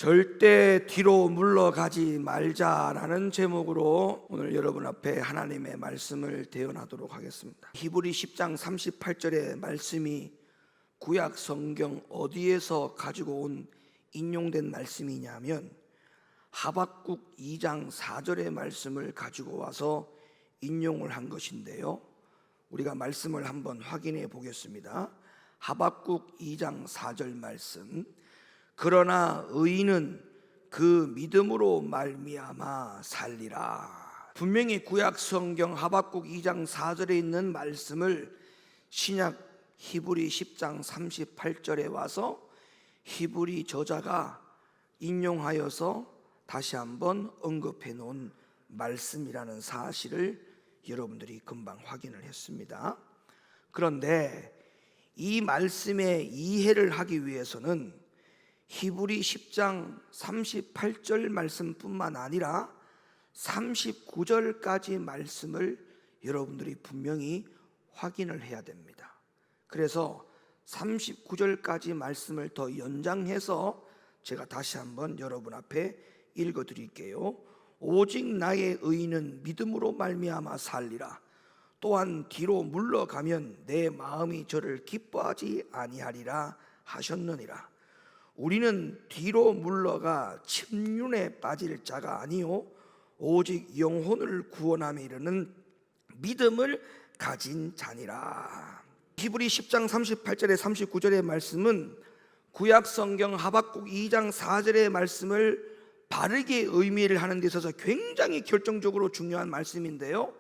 절대 뒤로 물러가지 말자라는 제목으로 오늘 여러분 앞에 하나님의 말씀을 대언하도록 하겠습니다. 히브리 10장 38절의 말씀이 구약 성경 어디에서 가지고 온 인용된 말씀이냐면 하박국 2장 4절의 말씀을 가지고 와서 인용을 한 것인데요, 우리가 말씀을 한번 확인해 보겠습니다. 하박국 2장 4절 말씀, 그러나 의인은 그 믿음으로 말미암아 살리라. 분명히 구약 성경 하박국 2장 4절에 있는 말씀을 신약 히브리 10장 38절에 와서 히브리 저자가 인용하여서 다시 한번 언급해 놓은 말씀이라는 사실을 여러분들이 금방 확인을 했습니다. 그런데 이 말씀의 이해를 하기 위해서는 히브리 10장 38절 말씀뿐만 아니라 39절까지 말씀을 여러분들이 분명히 확인을 해야 됩니다. 그래서 39절까지 말씀을 더 연장해서 제가 다시 한번 여러분 앞에 읽어 드릴게요. 오직 나의 의인은 믿음으로 말미암아 살리라. 또한 뒤로 물러가면 내 마음이 저를 기뻐하지 아니하리라 하셨느니라. 우리는 뒤로 물러가 침륜에 빠질 자가 아니요 오직 영혼을 구원함에 이르는 믿음을 가진 자니라. 히브리 10장 38절에 39절의 말씀은 구약 성경 하박국 2장 4절의 말씀을 바르게 의미를 하는 데 있어서 굉장히 결정적으로 중요한 말씀인데요,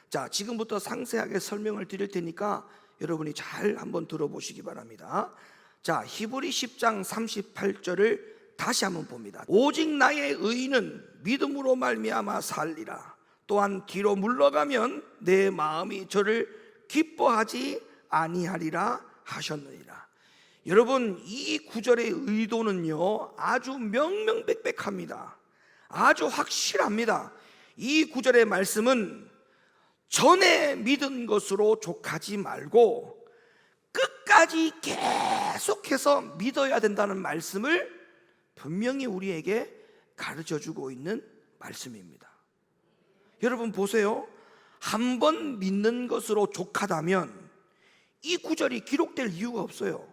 자, 지금부터 상세하게 설명을 드릴 테니까 여러분이 잘 한번 들어보시기 바랍니다. 자, 히브리 10장 38절을 다시 한번 봅니다. 오직 나의 의인은 믿음으로 말미암아 살리라. 또한 뒤로 물러가면 내 마음이 저를 기뻐하지 아니하리라 하셨느니라. 여러분, 이 구절의 의도는요 아주 명명백백합니다. 아주 확실합니다. 이 구절의 말씀은 전에 믿은 것으로 족하지 말고 끝까지 계속해서 믿어야 된다는 말씀을 분명히 우리에게 가르쳐주고 있는 말씀입니다. 여러분 보세요. 한 번 믿는 것으로 족하다면 이 구절이 기록될 이유가 없어요.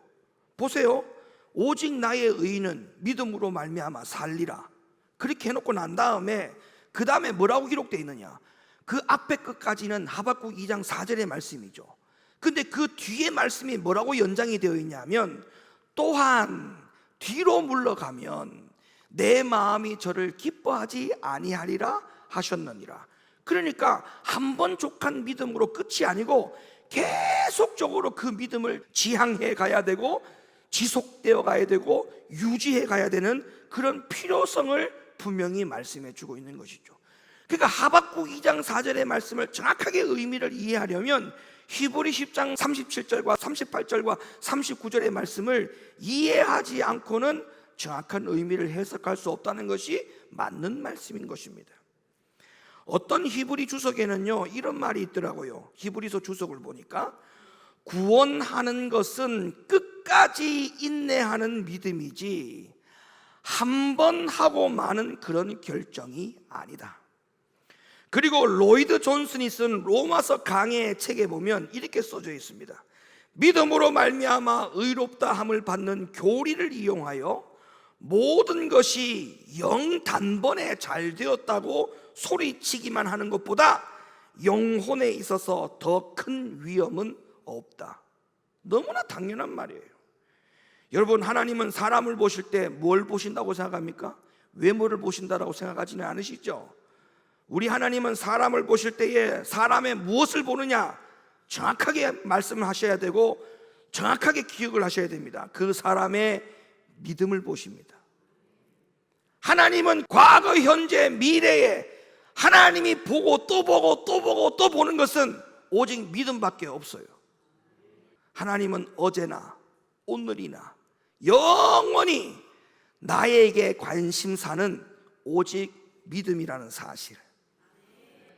보세요. 오직 나의 의인은 믿음으로 말미암아 살리라. 그렇게 해놓고 난 다음에 그 다음에 뭐라고 기록되어 있느냐, 그 앞에 끝까지는 하박국 2장 4절의 말씀이죠. 근데 그 뒤에 말씀이 뭐라고 연장이 되어 있냐면, 또한 뒤로 물러가면 내 마음이 저를 기뻐하지 아니하리라 하셨느니라. 그러니까 한 번 족한 믿음으로 끝이 아니고 계속적으로 그 믿음을 지향해 가야 되고 지속되어 가야 되고 유지해 가야 되는 그런 필요성을 분명히 말씀해 주고 있는 것이죠. 그러니까 하박국 2장 4절의 말씀을 정확하게 의미를 이해하려면 히브리 10장 37절과 38절과 39절의 말씀을 이해하지 않고는 정확한 의미를 해석할 수 없다는 것이 맞는 말씀인 것입니다. 어떤 히브리 주석에는요 이런 말이 있더라고요. 히브리서 주석을 보니까 구원하는 것은 끝까지 인내하는 믿음이지 한 번 하고 마는 그런 결정이 아니다. 그리고 로이드 존슨이 쓴 로마서 강해의 책에 보면 이렇게 써져 있습니다. 믿음으로 말미암아 의롭다 함을 받는 교리를 이용하여 모든 것이 영 단번에 잘 되었다고 소리치기만 하는 것보다 영혼에 있어서 더 큰 위험은 없다. 너무나 당연한 말이에요. 여러분, 하나님은 사람을 보실 때 뭘 보신다고 생각합니까? 외모를 보신다고 생각하지는 않으시죠? 우리 하나님은 사람을 보실 때에 사람의 무엇을 보느냐 정확하게 말씀을 하셔야 되고 정확하게 기억을 하셔야 됩니다. 그 사람의 믿음을 보십니다. 하나님은 과거, 현재, 미래에 하나님이 보고 또 보고 또 보고 또 보는 것은 오직 믿음밖에 없어요. 하나님은 어제나 오늘이나 영원히 나에게 관심사는 오직 믿음이라는 사실,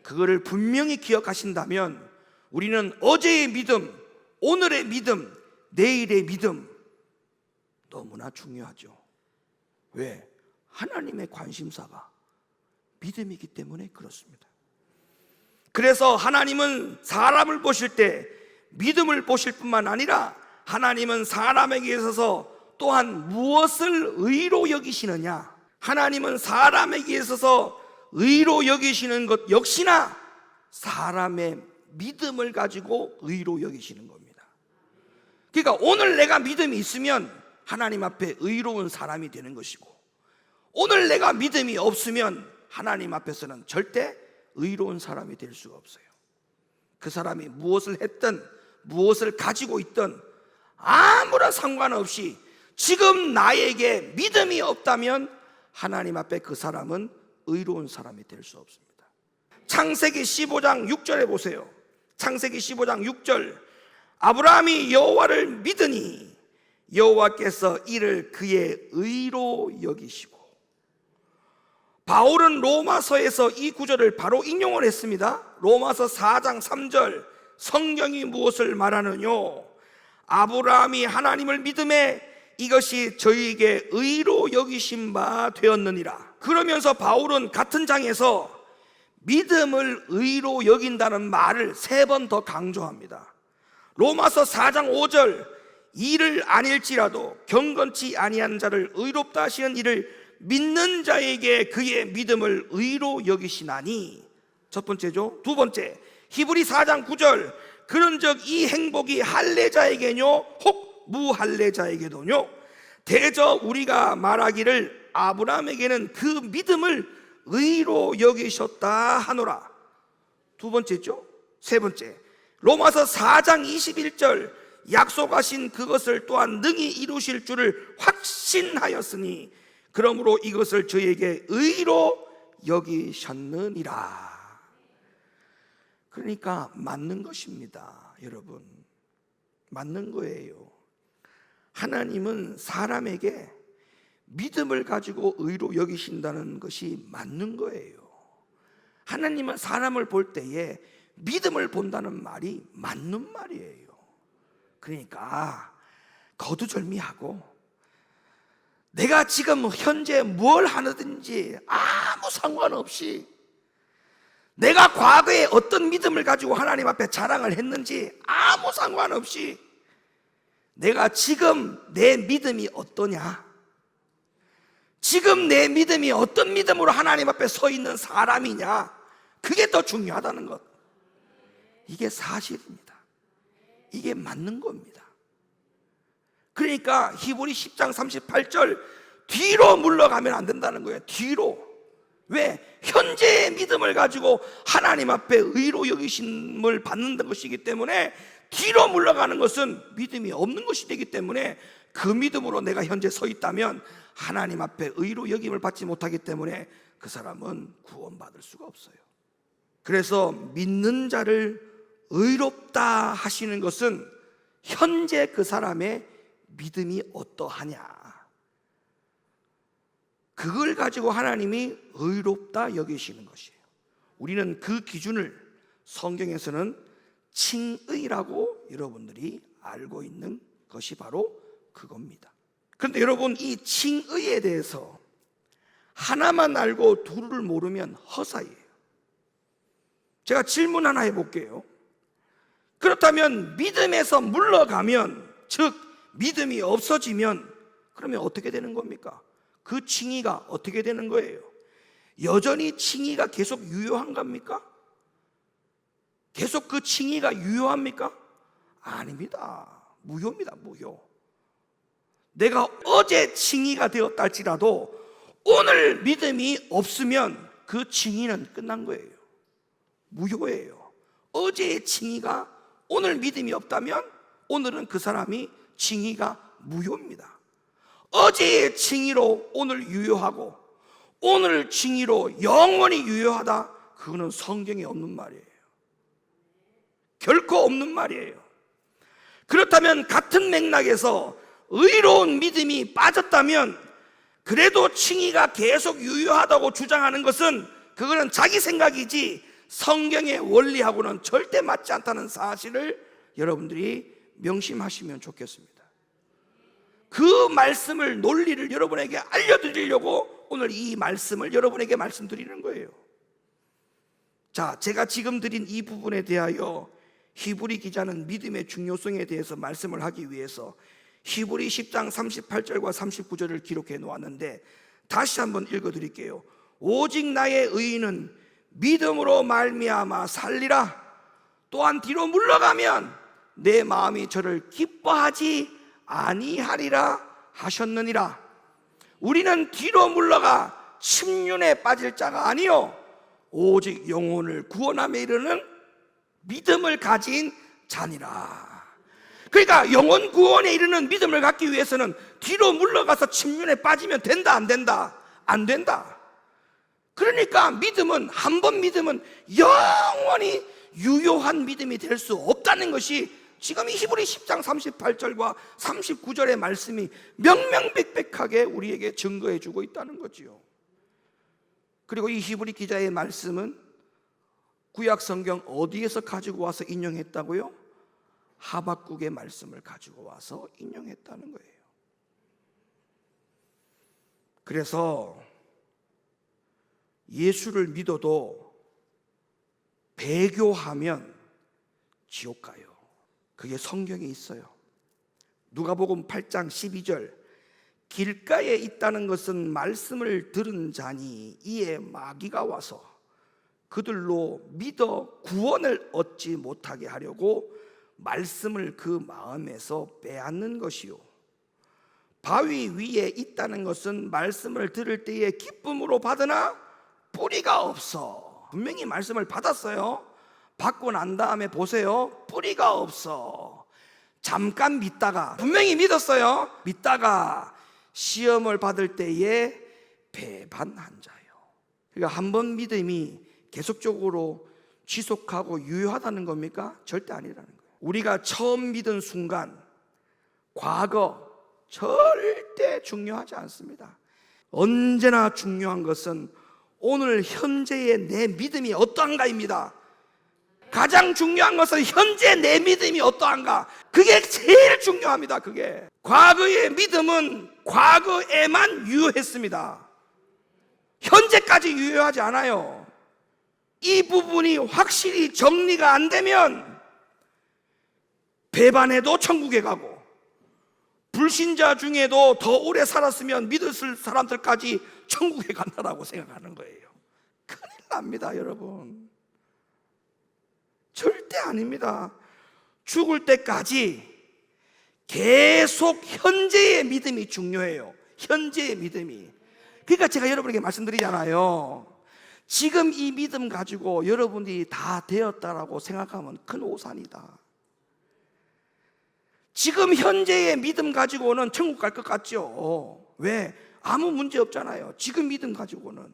그거를 분명히 기억하신다면 우리는 어제의 믿음, 오늘의 믿음, 내일의 믿음 너무나 중요하죠. 왜? 하나님의 관심사가 믿음이기 때문에 그렇습니다. 그래서 하나님은 사람을 보실 때 믿음을 보실 뿐만 아니라 하나님은 사람에게 있어서 또한 무엇을 의로 여기시느냐, 하나님은 사람에게 있어서 의로 여기시는 것 역시나 사람의 믿음을 가지고 의로 여기시는 겁니다. 그러니까 오늘 내가 믿음이 있으면 하나님 앞에 의로운 사람이 되는 것이고, 오늘 내가 믿음이 없으면 하나님 앞에서는 절대 의로운 사람이 될 수가 없어요. 그 사람이 무엇을 했든 무엇을 가지고 있든 아무런 상관없이 지금 나에게 믿음이 없다면 하나님 앞에 그 사람은 의로운 사람이 될 수 없습니다. 창세기 15장 6절에 보세요. 창세기 15장 6절, 아브라함이 여호와를 믿으니 여호와께서 이를 그의 의로 여기시고. 바울은 로마서에서 이 구절을 바로 인용을 했습니다. 로마서 4장 3절, 성경이 무엇을 말하느뇨? 아브라함이 하나님을 믿음에 이것이 저희에게 의로 여기신 바 되었느니라. 그러면서 바울은 같은 장에서 믿음을 의로 여긴다는 말을 3번 더 강조합니다. 로마서 4장 5절, 이를 아닐지라도 경건치 아니한 자를 의롭다 하시는 이를 믿는 자에게 그의 믿음을 의로 여기시나니. 첫 번째죠. 두 번째, 히브리 4장 9절, 그런즉 이 행복이 할례자에게뇨 혹 무할례자에게도뇨, 대저 우리가 말하기를 아브라함에게는 그 믿음을 의로 여기셨다 하노라. 두 번째죠. 세 번째, 로마서 4장 21절, 약속하신 그것을 또한 능히 이루실 줄을 확신하였으니 그러므로 이것을 저희에게 의로 여기셨느니라. 그러니까 맞는 것입니다, 여러분. 맞는 거예요. 하나님은 사람에게 믿음을 가지고 의로 여기신다는 것이 맞는 거예요. 하나님은 사람을 볼 때에 믿음을 본다는 말이 맞는 말이에요. 그러니까 거두절미하고 내가 지금 현재 뭘 하든지 아무 상관없이, 내가 과거에 어떤 믿음을 가지고 하나님 앞에 자랑을 했는지 아무 상관없이, 내가 지금 내 믿음이 어떠냐, 지금 내 믿음이 어떤 믿음으로 하나님 앞에 서 있는 사람이냐, 그게 더 중요하다는 것. 이게 사실입니다. 이게 맞는 겁니다. 그러니까 히브리 10장 38절, 뒤로 물러가면 안 된다는 거예요. 뒤로. 왜? 현재의 믿음을 가지고 하나님 앞에 의로 여기심을 받는 것이기 때문에 뒤로 물러가는 것은 믿음이 없는 것이 되기 때문에, 그 믿음으로 내가 현재 서 있다면 하나님 앞에 의로 여김을 받지 못하기 때문에 그 사람은 구원받을 수가 없어요. 그래서 믿는 자를 의롭다 하시는 것은 현재 그 사람의 믿음이 어떠하냐, 그걸 가지고 하나님이 의롭다 여기시는 것이에요. 우리는 그 기준을 성경에서는 칭의라고 여러분들이 알고 있는 것이 바로 그겁니다. 그런데 여러분, 이 칭의에 대해서 하나만 알고 둘을 모르면 허사예요. 제가 질문 하나 해볼게요. 그렇다면 믿음에서 물러가면, 즉 믿음이 없어지면 그러면 어떻게 되는 겁니까? 그 칭의가 어떻게 되는 거예요? 여전히 칭의가 계속 유효한 겁니까? 계속 그 칭의가 유효합니까? 아닙니다. 무효입니다. 무효. 내가 어제 칭의가 되었다 할지라도 오늘 믿음이 없으면 그 칭의는 끝난 거예요. 무효예요. 어제의 칭의가 오늘 믿음이 없다면 오늘은 그 사람이 칭의가 무효입니다. 어제의 칭의로 오늘 유효하고 오늘 칭의로 영원히 유효하다, 그거는 성경에 없는 말이에요. 결코 없는 말이에요. 그렇다면 같은 맥락에서 의로운 믿음이 빠졌다면 그래도 칭의가 계속 유효하다고 주장하는 것은 그거는 자기 생각이지 성경의 원리하고는 절대 맞지 않다는 사실을 여러분들이 명심하시면 좋겠습니다. 그 말씀을, 논리를 여러분에게 알려드리려고 오늘 이 말씀을 여러분에게 말씀드리는 거예요. 자, 제가 지금 드린 이 부분에 대하여 히브리 기자는 믿음의 중요성에 대해서 말씀을 하기 위해서 히브리 10장 38절과 39절을 기록해 놓았는데 다시 한번 읽어 드릴게요. 오직 나의 의인은 믿음으로 말미암아 살리라. 또한 뒤로 물러가면 내 마음이 저를 기뻐하지 아니하리라 하셨느니라. 우리는 뒤로 물러가 침륜에 빠질 자가 아니요 오직 영혼을 구원함에 이르는 믿음을 가진 자니라. 그러니까 영혼 구원에 이르는 믿음을 갖기 위해서는 뒤로 물러가서 침륜에 빠지면 된다 안 된다? 안 된다. 그러니까 믿음은, 한 번 믿음은 영원히 유효한 믿음이 될 수 없다는 것이 지금 이 히브리 10장 38절과 39절의 말씀이 명명백백하게 우리에게 증거해 주고 있다는 거지요. 그리고 이 히브리 기자의 말씀은 구약 성경 어디에서 가지고 와서 인용했다고요? 하박국의 말씀을 가지고 와서 인용했다는 거예요. 그래서 예수를 믿어도 배교하면 지옥 가요. 그게 성경에 있어요. 누가복음 8장 12절 길가에 있다는 것은 말씀을 들은 자니 이에 마귀가 와서 그들로 믿어 구원을 얻지 못하게 하려고 말씀을 그 마음에서 빼앗는 것이요 바위 위에 있다는 것은 말씀을 들을 때에 기쁨으로 받으나 뿌리가 없어. 분명히 말씀을 받았어요. 받고 난 다음에 보세요. 뿌리가 없어. 잠깐 믿다가, 분명히 믿었어요. 믿다가 시험을 받을 때에 배반한 자요. 그러니까 한 번 믿음이 계속적으로 지속하고 유효하다는 겁니까? 절대 아니라는 거예요. 우리가 처음 믿은 순간 과거 절대 중요하지 않습니다. 언제나 중요한 것은 오늘 현재의 내 믿음이 어떠한가입니다. 가장 중요한 것은 현재 내 믿음이 어떠한가. 그게 제일 중요합니다. 그게 과거의 믿음은 과거에만 유효했습니다. 현재까지 유효하지 않아요. 이 부분이 확실히 정리가 안 되면 배반해도 천국에 가고 불신자 중에도 더 오래 살았으면 믿었을 사람들까지 천국에 간다라고 생각하는 거예요. 큰일 납니다, 여러분. 절대 아닙니다. 죽을 때까지 계속 현재의 믿음이 중요해요. 현재의 믿음이. 그러니까 제가 여러분에게 말씀드리잖아요. 지금 이 믿음 가지고 여러분들이 다 되었다라고 생각하면 큰 오산이다. 지금 현재의 믿음 가지고는 천국 갈 것 같죠? 왜? 아무 문제 없잖아요. 지금 믿음 가지고는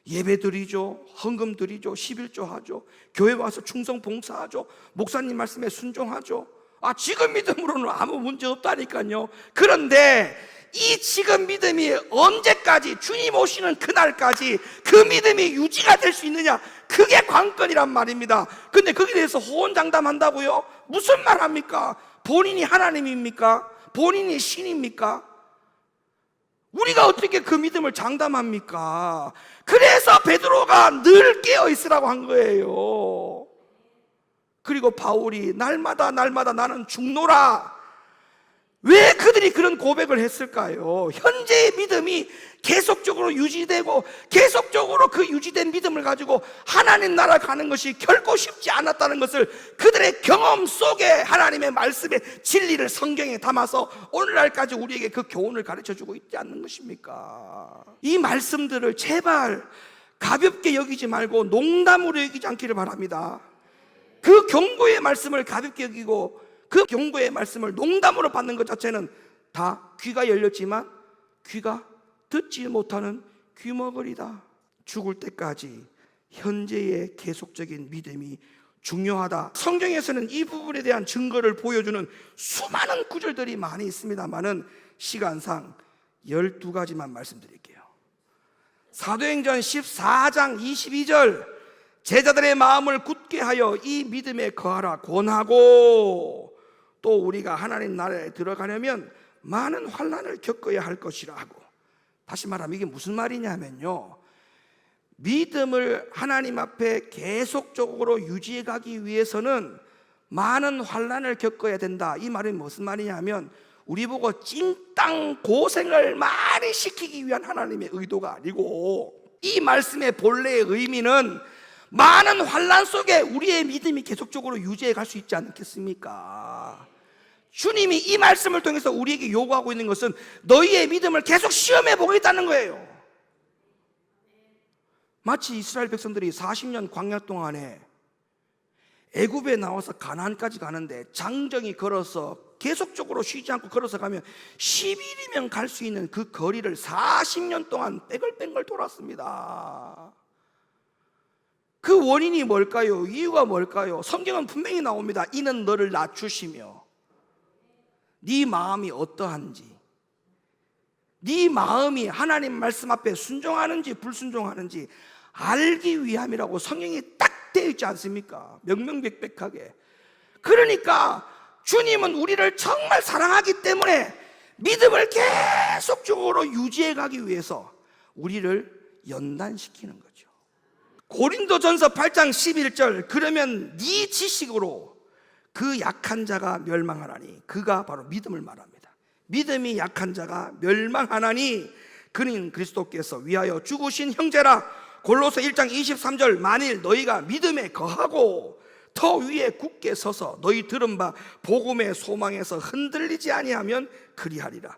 예배 드리죠, 헌금 드리죠, 11조 하죠, 교회 와서 충성 봉사하죠, 목사님 말씀에 순종하죠. 지금 믿음으로는 아무 문제 없다니까요. 그런데 이 지금 믿음이 언제까지, 주님 오시는 그날까지 그 믿음이 유지가 될 수 있느냐, 그게 관건이란 말입니다. 근데 거기에 대해서 호언장담한다고요? 무슨 말 합니까? 본인이 하나님입니까? 본인이 신입니까? 우리가 어떻게 그 믿음을 장담합니까? 그래서 베드로가 늘 깨어 있으라고 한 거예요. 그리고 바울이 날마다 나는 죽노라. 왜 그들이 그런 고백을 했을까요? 현재의 믿음이 계속적으로 유지되고 계속적으로 그 유지된 믿음을 가지고 하나님 나라 가는 것이 결코 쉽지 않았다는 것을 그들의 경험 속에 하나님의 말씀의 진리를 성경에 담아서 오늘날까지 우리에게 그 교훈을 가르쳐주고 있지 않는 것입니까? 이 말씀들을 제발 가볍게 여기지 말고 농담으로 여기지 않기를 바랍니다. 그 경고의 말씀을 가볍게 여기고 그 경고의 말씀을 농담으로 받는 것 자체는 다 귀가 열렸지만 귀가 듣지 못하는 귀머거리다. 죽을 때까지 현재의 계속적인 믿음이 중요하다. 성경에서는 이 부분에 대한 증거를 보여주는 수많은 구절들이 많이 있습니다만은 시간상 12가지만 말씀드릴게요. 사도행전 14장 22절 제자들의 마음을 굳게 하여 이 믿음에 거하라 권하고 또 우리가 하나님 나라에 들어가려면 많은 환난을 겪어야 할 것이라 하고 다시 말하면 이게 무슨 말이냐면요, 믿음을 하나님 앞에 계속적으로 유지해 가기 위해서는 많은 환난을 겪어야 된다. 이 말이 무슨 말이냐면 우리 보고 찐땅 고생을 많이 시키기 위한 하나님의 의도가 아니고, 이 말씀의 본래의 의미는 많은 환난 속에 우리의 믿음이 계속적으로 유지해 갈 수 있지 않겠습니까? 주님이 이 말씀을 통해서 우리에게 요구하고 있는 것은 너희의 믿음을 계속 시험해 보겠다는 거예요. 마치 이스라엘 백성들이 40년 광야 동안에 애굽에 나와서 가나안까지 가는데 장정이 걸어서 계속적으로 쉬지 않고 걸어서 가면 10일이면 갈 수 있는 그 거리를 40년 동안 뺑글뺑글 돌았습니다. 그 원인이 뭘까요? 이유가 뭘까요? 성경은 분명히 나옵니다. 이는 너를 낮추시며 네 마음이 어떠한지, 네 마음이 하나님 말씀 앞에 순종하는지 불순종하는지 알기 위함이라고 성경이 딱 되어 있지 않습니까? 명명백백하게. 그러니까 주님은 우리를 정말 사랑하기 때문에 믿음을 계속적으로 유지해 가기 위해서 우리를 연단시키는 거죠. 고린도전서 8장 11절, 그러면 네 지식으로 그 약한 자가 멸망하나니, 그가 바로 믿음을 말합니다. 믿음이 약한 자가 멸망하나니 그는 그리스도께서 위하여 죽으신 형제라. 골로새 1장 23절, 만일 너희가 믿음에 거하고 더 위에 굳게 서서 너희 들은 바 복음의 소망에서 흔들리지 아니하면 그리하리라.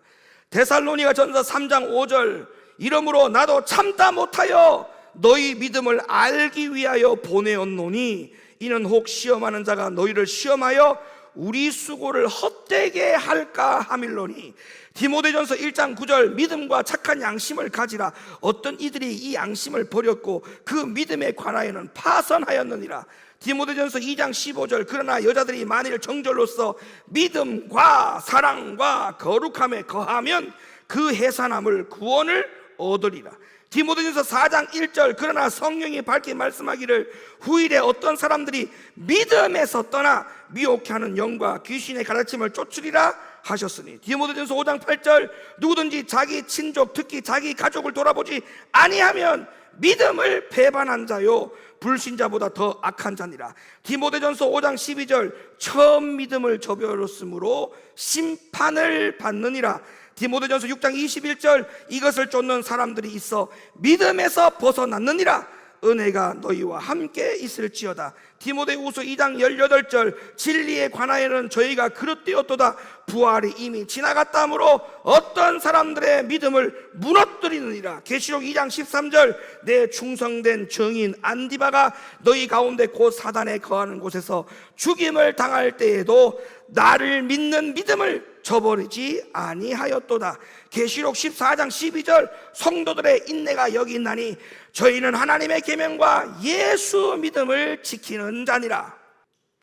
데살로니가 전서 3장 5절, 이러므로 나도 참다 못하여 너희 믿음을 알기 위하여 보내었노니 이는 혹 시험하는 자가 너희를 시험하여 우리 수고를 헛되게 할까 함일로니. 디모데전서 1장 9절, 믿음과 착한 양심을 가지라. 어떤 이들이 이 양심을 버렸고 그 믿음에 관하여는 파선하였느니라. 디모데전서 2장 15절, 그러나 여자들이 만일 정절로서 믿음과 사랑과 거룩함에 거하면 그 해산함을 구원을 얻으리라. 디모데전서 4장 1절, 그러나 성령이 밝게 말씀하기를 후일에 어떤 사람들이 믿음에서 떠나 미혹해 하는 영과 귀신의 가르침을 쫓으리라 하셨으니. 디모데전서 5장 8절, 누구든지 자기 친족 특히 자기 가족을 돌아보지 아니하면 믿음을 배반한 자요 불신자보다 더 악한 자니라. 디모데전서 5장 12절, 처음 믿음을 저버렸으므로 심판을 받느니라. 디모데전서 6장 21절, 이것을 쫓는 사람들이 있어 믿음에서 벗어났느니라. 은혜가 너희와 함께 있을지어다. 디모데후서 2장 18절, 진리에 관하여는 저희가 그릇되었도다. 부활이 이미 지나갔다므로 어떤 사람들의 믿음을 무너뜨리느니라. 계시록 2장 13절, 내 충성된 증인 안디바가 너희 가운데 곧 사단에 거하는 곳에서 죽임을 당할 때에도 나를 믿는 믿음을 저버리지 아니하였도다. 계시록 14장 12절, 성도들의 인내가 여기 있나니 저희는 하나님의 계명과 예수 믿음을 지키는 자니라.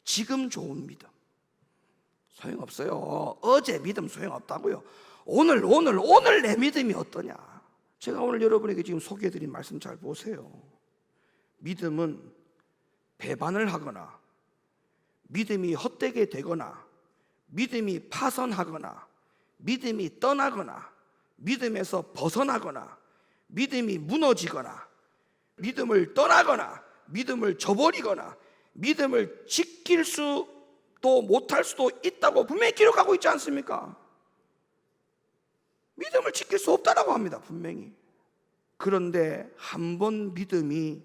지금 좋은 믿음 소용없어요. 어제 믿음 소용없다고요. 오늘 내 믿음이 어떠냐. 제가 오늘 여러분에게 지금 소개해드린 말씀 잘 보세요. 믿음은 배반을 하거나 믿음이 헛되게 되거나 믿음이 파선하거나 믿음이 떠나거나 믿음에서 벗어나거나 믿음이 무너지거나 믿음을 떠나거나 믿음을 저버리거나 믿음을 지킬 수도 못할 수도 있다고 분명히 기록하고 있지 않습니까? 믿음을 지킬 수 없다라고 합니다, 분명히. 그런데 한 번 믿음이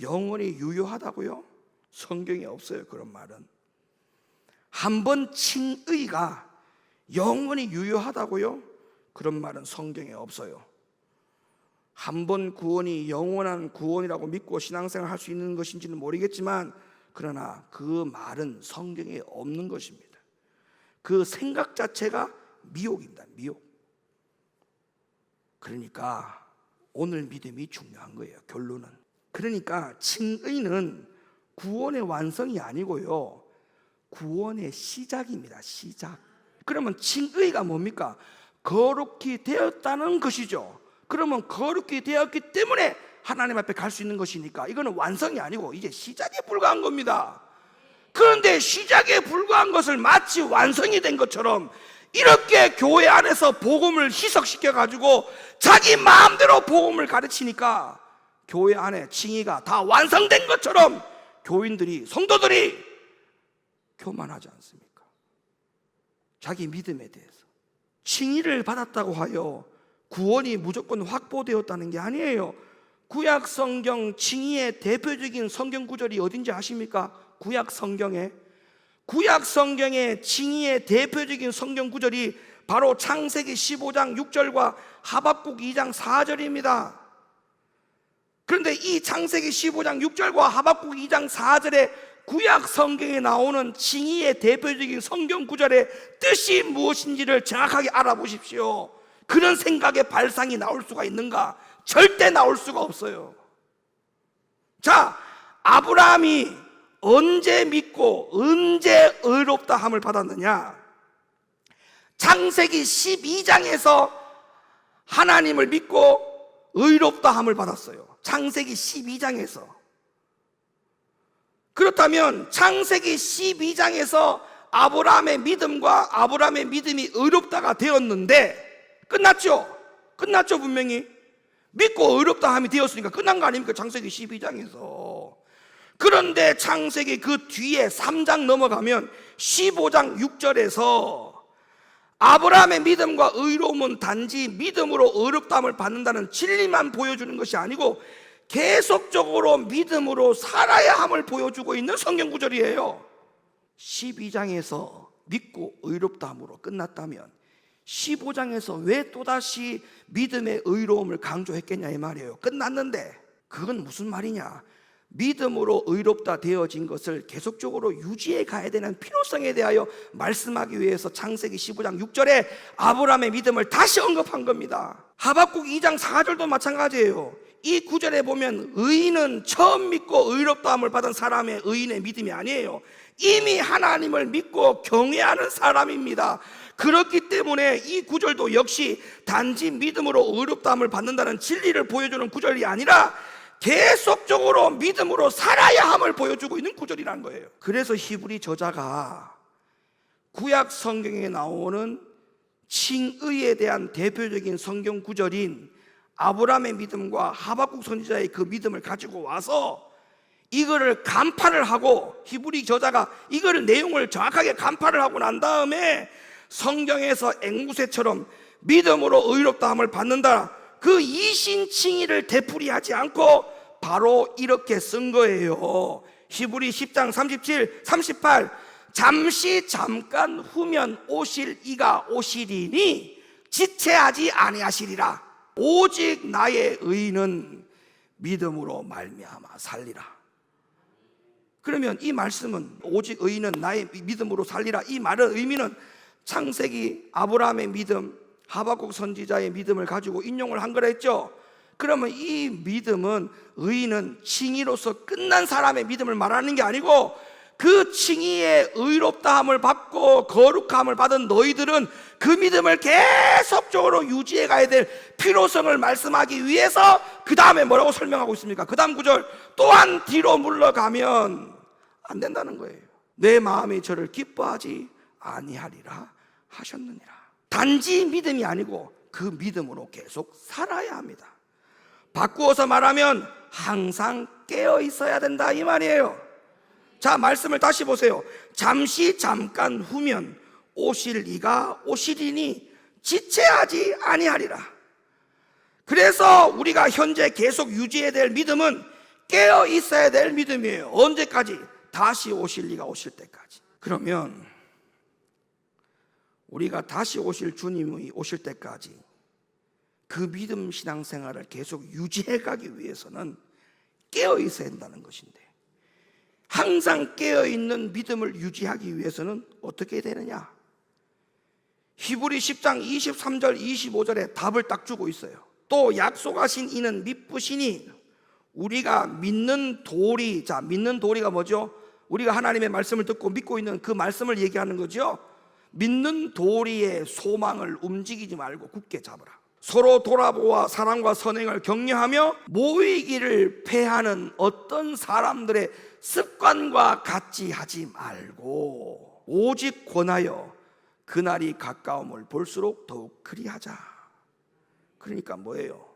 영원히 유효하다고요? 성경에 없어요, 그런 말은. 한 번 칭의가 영원히 유효하다고요? 그런 말은 성경에 없어요. 한 번 구원이 영원한 구원이라고 믿고 신앙생활 할 수 있는 것인지는 모르겠지만, 그러나 그 말은 성경에 없는 것입니다. 그 생각 자체가 미혹입니다, 미혹. 그러니까 오늘 믿음이 중요한 거예요, 결론은. 그러니까 칭의는 구원의 완성이 아니고요, 구원의 시작입니다, 시작. 그러면 칭의가 뭡니까? 거룩히 되었다는 것이죠. 그러면 거룩히 되었기 때문에 하나님 앞에 갈 수 있는 것이니까 이거는 완성이 아니고 이제 시작에 불과한 겁니다. 그런데 시작에 불과한 것을 마치 완성이 된 것처럼 이렇게 교회 안에서 복음을 희석시켜가지고 자기 마음대로 복음을 가르치니까 교회 안에 칭의가 다 완성된 것처럼 교인들이, 성도들이 교만하지 않습니까? 자기 믿음에 대해서. 칭의를 받았다고 하여 구원이 무조건 확보되었다는 게 아니에요. 구약 성경 칭의의 대표적인 성경 구절이 어딘지 아십니까? 구약 성경의 칭의의 대표적인 성경 구절이 바로 창세기 15장 6절과 하박국 2장 4절입니다. 그런데 이 창세기 15장 6절과 하박국 2장 4절에 구약 성경에 나오는 칭의의 대표적인 성경 구절의 뜻이 무엇인지를 정확하게 알아보십시오. 그런 생각의 발상이 나올 수가 있는가? 절대 나올 수가 없어요. 자, 아브라함이 언제 믿고 언제 의롭다 함을 받았느냐? 창세기 12장에서 하나님을 믿고 의롭다 함을 받았어요. 창세기 12장에서. 그렇다면 창세기 12장에서 아브라함의 믿음과 아브라함의 믿음이 의롭다가 되었는데 끝났죠? 끝났죠, 분명히. 믿고 의롭다 함이 되었으니까 끝난 거 아닙니까? 창세기 12장에서. 그런데 창세기 그 뒤에 3장 넘어가면 15장 6절에서 아브라함의 믿음과 의로움은 단지 믿음으로 의롭다함을 받는다는 진리만 보여주는 것이 아니고 계속적으로 믿음으로 살아야 함을 보여주고 있는 성경 구절이에요. 12장에서 믿고 의롭다함으로 끝났다면 15장에서 왜 또다시 믿음의 의로움을 강조했겠냐 이 말이에요. 끝났는데 그건 무슨 말이냐? 믿음으로 의롭다 되어진 것을 계속적으로 유지해 가야 되는 필요성에 대하여 말씀하기 위해서 창세기 15장 6절에 아브라함의 믿음을 다시 언급한 겁니다. 하박국 2장 4절도 마찬가지예요. 이 구절에 보면 의인은 처음 믿고 의롭다함을 받은 사람의 의인의 믿음이 아니에요. 이미 하나님을 믿고 경외하는 사람입니다. 그렇기 때문에 이 구절도 역시 단지 믿음으로 의롭다함을 받는다는 진리를 보여주는 구절이 아니라 계속적으로 믿음으로 살아야 함을 보여주고 있는 구절이라는 거예요. 그래서 히브리 저자가 구약 성경에 나오는 칭의에 대한 대표적인 성경 구절인 아브라함의 믿음과 하박국 선지자의 그 믿음을 가지고 와서 이거를 간파를 하고, 히브리 저자가 이거를 내용을 정확하게 간파를 하고 난 다음에 성경에서 앵무새처럼 믿음으로 의롭다함을 받는다, 그 이신칭의를 되풀이하지 않고 바로 이렇게 쓴 거예요. 히브리 10장 37, 38 잠시 잠깐 후면 오실 이가 오시리니 지체하지 아니하시리라. 오직 나의 의인은 믿음으로 말미암아 살리라. 그러면 이 말씀은 오직 의인은 나의 믿음으로 살리라, 이 말의 의미는 창세기 아브라함의 믿음, 하박국 선지자의 믿음을 가지고 인용을 한 거라 했죠. 그러면 이 믿음은, 의인은 칭의로서 끝난 사람의 믿음을 말하는 게 아니고 그 칭의의 의롭다함을 받고 거룩함을 받은 너희들은 그 믿음을 계속적으로 유지해 가야 될 필요성을 말씀하기 위해서 그 다음에 뭐라고 설명하고 있습니까? 그 다음 구절, 또한 뒤로 물러가면 안 된다는 거예요. 내 마음이 저를 기뻐하지 아니하리라 하셨느니라. 단지 믿음이 아니고 그 믿음으로 계속 살아야 합니다. 바꾸어서 말하면 항상 깨어 있어야 된다 이 말이에요. 자, 말씀을 다시 보세요. 잠시 잠깐 후면 오실 이가 오시리니 지체하지 아니하리라. 그래서 우리가 현재 계속 유지해야 될 믿음은 깨어 있어야 될 믿음이에요. 언제까지? 다시 오실 이가 오실 때까지. 그러면 우리가 다시 오실 주님이 오실 때까지 그 믿음 신앙생활을 계속 유지해 가기 위해서는 깨어 있어야 한다는 것인데, 항상 깨어있는 믿음을 유지하기 위해서는 어떻게 되느냐? 히브리 10장 23절 25절에 답을 딱 주고 있어요. 또 약속하신 이는 미쁘시니 우리가 믿는 도리. 자, 믿는 도리가 뭐죠? 우리가 하나님의 말씀을 듣고 믿고 있는 그 말씀을 얘기하는 거죠. 믿는 도리의 소망을 움직이지 말고 굳게 잡으라. 서로 돌아보아 사랑과 선행을 격려하며 모이기를 패하는 어떤 사람들의 습관과 같이 하지 말고 오직 권하여 그날이 가까움을 볼수록 더욱 그리하자. 그러니까 뭐예요?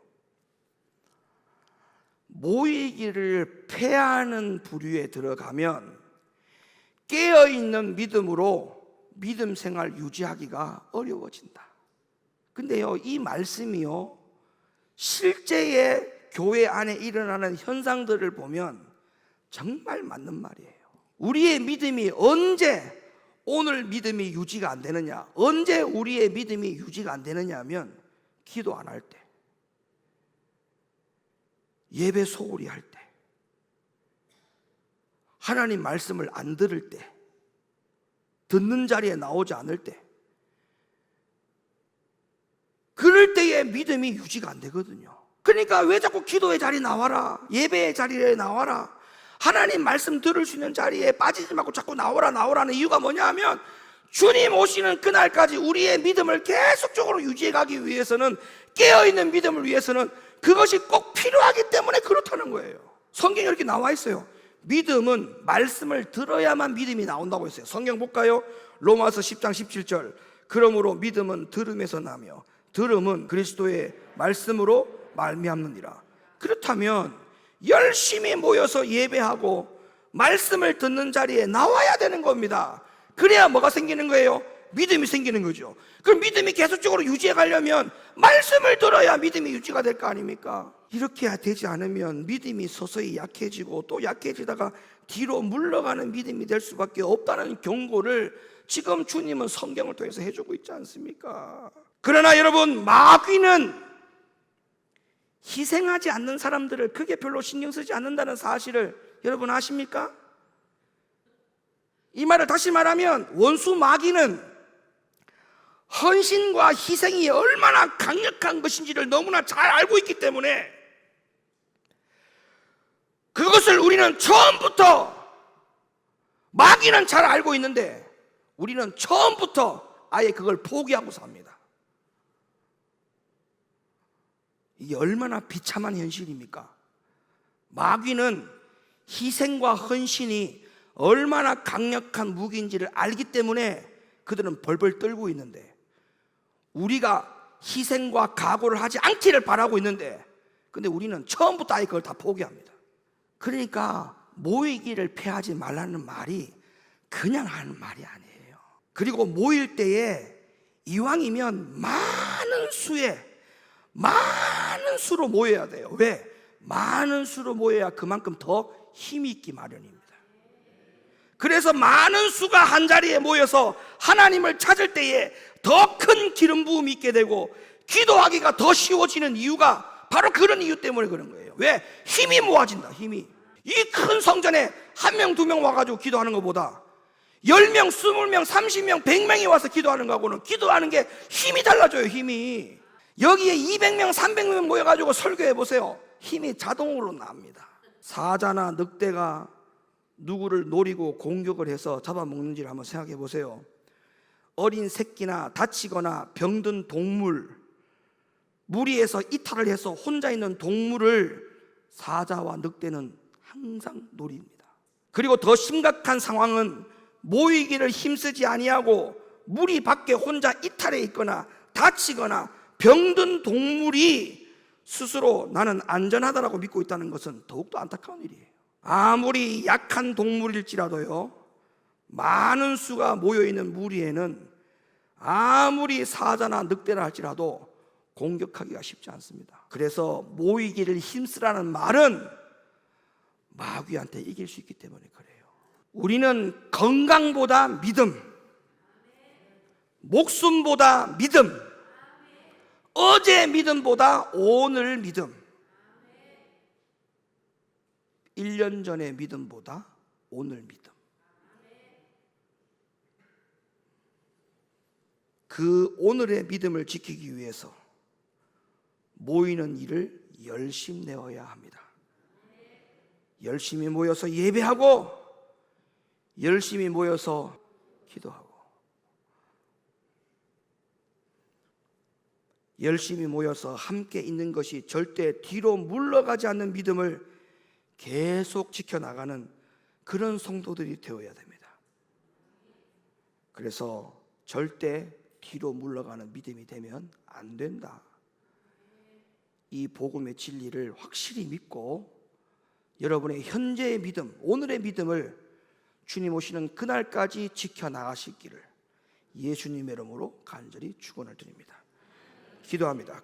모이기를 패하는 부류에 들어가면 깨어있는 믿음으로 믿음 생활 유지하기가 어려워진다. 근데요, 이 말씀이요, 실제의 교회 안에 일어나는 현상들을 보면 정말 맞는 말이에요. 우리의 믿음이 언제 오늘 믿음이 유지가 안 되느냐, 언제 우리의 믿음이 유지가 안 되느냐 하면 기도 안 할 때, 예배 소홀히 할 때, 하나님 말씀을 안 들을 때, 듣는 자리에 나오지 않을 때, 그럴 때의 믿음이 유지가 안 되거든요. 그러니까 왜 자꾸 기도의 자리 나와라, 예배의 자리에 나와라, 하나님 말씀 들을 수 있는 자리에 빠지지 말고 자꾸 나오라는 이유가 뭐냐 하면, 주님 오시는 그날까지 우리의 믿음을 계속적으로 유지해 가기 위해서는, 깨어있는 믿음을 위해서는 그것이 꼭 필요하기 때문에 그렇다는 거예요. 성경에 이렇게 나와 있어요. 믿음은 말씀을 들어야만 믿음이 나온다고 했어요. 성경 볼까요? 로마서 10장 17절. 그러므로 믿음은 들음에서 나며 들음은 그리스도의 말씀으로 말미암느니라. 그렇다면 열심히 모여서 예배하고 말씀을 듣는 자리에 나와야 되는 겁니다. 그래야 뭐가 생기는 거예요? 믿음이 생기는 거죠. 그럼 믿음이 계속적으로 유지해 가려면 말씀을 들어야 믿음이 유지가 될 거 아닙니까? 이렇게 되지 않으면 믿음이 서서히 약해지고 또 약해지다가 뒤로 물러가는 믿음이 될 수밖에 없다는 경고를 지금 주님은 성경을 통해서 해주고 있지 않습니까? 그러나 여러분, 마귀는 희생하지 않는 사람들을 크게 별로 신경 쓰지 않는다는 사실을 여러분 아십니까? 이 말을 다시 말하면, 원수 마귀는 헌신과 희생이 얼마나 강력한 것인지를 너무나 잘 알고 있기 때문에 그것을 우리는 처음부터, 마귀는 잘 알고 있는데 우리는 처음부터 아예 그걸 포기하고 삽니다. 이게 얼마나 비참한 현실입니까? 마귀는 희생과 헌신이 얼마나 강력한 무기인지를 알기 때문에 그들은 벌벌 떨고 있는데, 우리가 희생과 각오를 하지 않기를 바라고 있는데, 근데 우리는 처음부터 아예 그걸 다 포기합니다. 그러니까 모이기를 패하지 말라는 말이 그냥 하는 말이 아니에요. 그리고 모일 때에 이왕이면 많은 수로 모여야 돼요. 왜? 많은 수로 모여야 그만큼 더 힘이 있기 마련입니다. 그래서 많은 수가 한자리에 모여서 하나님을 찾을 때에 더 큰 기름 부음이 있게 되고 기도하기가 더 쉬워지는 이유가 바로 그런 이유 때문에 그런 거예요. 왜? 힘이 모아진다. 힘이. 이 큰 성전에 1명 2명 와가지고 기도하는 것보다 10명, 20명, 30명, 100명이 와서 기도하는 거하고는 기도하는 게 힘이 달라져요. 힘이. 여기에 200명, 300명 모여가지고 설교해 보세요. 힘이 자동으로 납니다. 사자나 늑대가 누구를 노리고 공격을 해서 잡아먹는지를 한번 생각해 보세요. 어린 새끼나 다치거나 병든 동물, 무리해서 이탈을 해서 혼자 있는 동물을 사자와 늑대는 항상 노립니다. 그리고 더 심각한 상황은 모이기를 힘쓰지 아니하고 무리 밖에 혼자 이탈해 있거나 다치거나 병든 동물이 스스로 나는 안전하다라고 믿고 있다는 것은 더욱더 안타까운 일이에요. 아무리 약한 동물일지라도요, 많은 수가 모여있는 무리에는 아무리 사자나 늑대라 할지라도 공격하기가 쉽지 않습니다. 그래서 모이기를 힘쓰라는 말은 마귀한테 이길 수 있기 때문에 그래요. 우리는 건강보다 믿음, 목숨보다 믿음, 어제 믿음보다 오늘 믿음, 1년 전의 믿음보다 오늘 믿음, 그 오늘의 믿음을 지키기 위해서 모이는 일을 열심히 내어야 합니다. 열심히 모여서 예배하고 열심히 모여서 기도하고 열심히 모여서 함께 있는 것이 절대 뒤로 물러가지 않는 믿음을 계속 지켜나가는 그런 성도들이 되어야 됩니다. 그래서 절대 뒤로 물러가는 믿음이 되면 안 된다. 이 복음의 진리를 확실히 믿고 여러분의 현재의 믿음, 오늘의 믿음을 주님 오시는 그날까지 지켜나가시기를 예수님의 이름으로 간절히 축원을 드립니다. 기도합니다.